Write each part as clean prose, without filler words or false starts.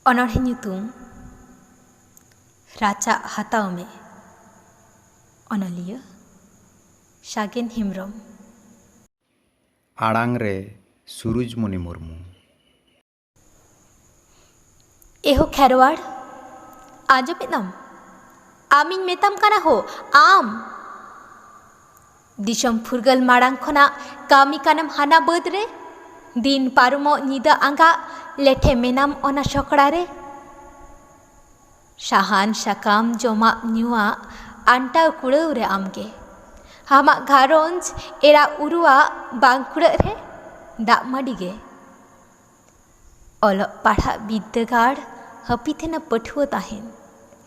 ᱚᱱᱚᱬᱦᱮ ᱧᱩᱛᱩᱢ ᱨᱟᱪᱟ ᱦᱟᱛᱟᱣ ᱢᱮ᱾ ᱚᱱᱚᱞᱤᱭᱟᱹ ᱥᱟᱜᱮᱱ ᱦᱮᱢᱵᱨᱚᱢ। आड़ांग रे सुरुजमणि मुर्मू। एहो खेरवाड़ आजोमेदम आमिन मेताम काना हो आम दिसम फुरगल माड़ांग खना कामी कानम हाना बद रे दिन पारुमो निदा आंगा लेठे मेनाम ओना सकड़ा रे साहान साकाम जमा न्युआ आंटाव कुड़ाव रे आमगे हामा घारोंज एरा उरुआ बांग कुड़ा रे दाग माडिगे ओलो पाढ़ा बिद्दागाड़ हपीथेना पठुआ ताहेन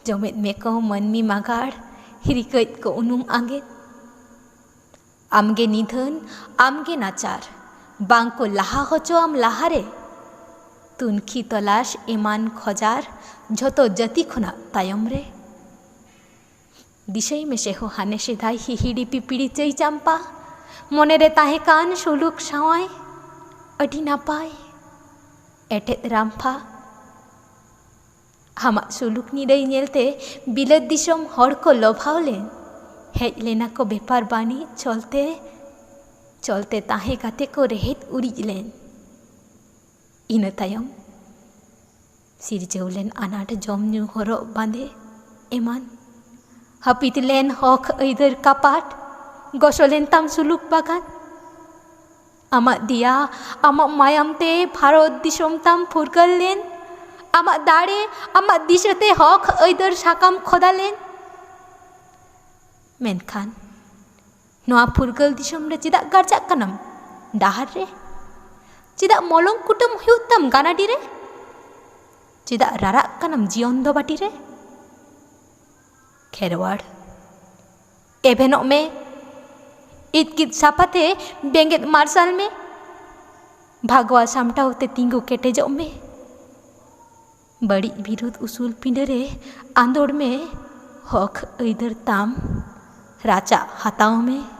जमेद मेको मनमी मागाड़ हिरिकैत को उनुम आंगे आमगे निधन आमगे नाचार बांग को लाहा होचो आम लाहारे तुनखी तलाश एमान खजार झोतो जति खुना तायम रे दिशई में से हो हाने सेदाय हिहिड़ी पिपिड़ी चई चांपा मने रे ताहे कान सुलुक सावाय अडी नापाय एटेद रामफा हमा सुलुक निरई नेलते बिलत दिसम हर को लोभाव लेन हेज लेना को बेपार बानी चलते चलते ताहे काते को रेहेद उरिज लेन इना तायम सिरजौ लेन अनाट जम न्यू हरो बांधे एमान हपित लेन हक ऐदर कापाट गसलेन ताम सुलुक बागान आमा दिया आमा मायाम ते भारत दिसम ताम फुरगल लेन आमा दाड़े आमा दिशते हक ऐदर साकाम खोदा लेन मेनखान नोआ फुरगल दिसम रे चिदा गारजा कनम डाहार रे चिदा मलंग कुटम हुयुग ताम गानाडी रे चिदा रारा कनम जीवन दो बाटी रे खेरवाड़ एभेनो में इतकित सापाते बेंगेत मार्शल में भागवा सामटावते तिंगु केटेजो में बड़ी विरोध उसूल पिंडरे आंदोड़ में हक ऐदर ताम राचा हताओ में।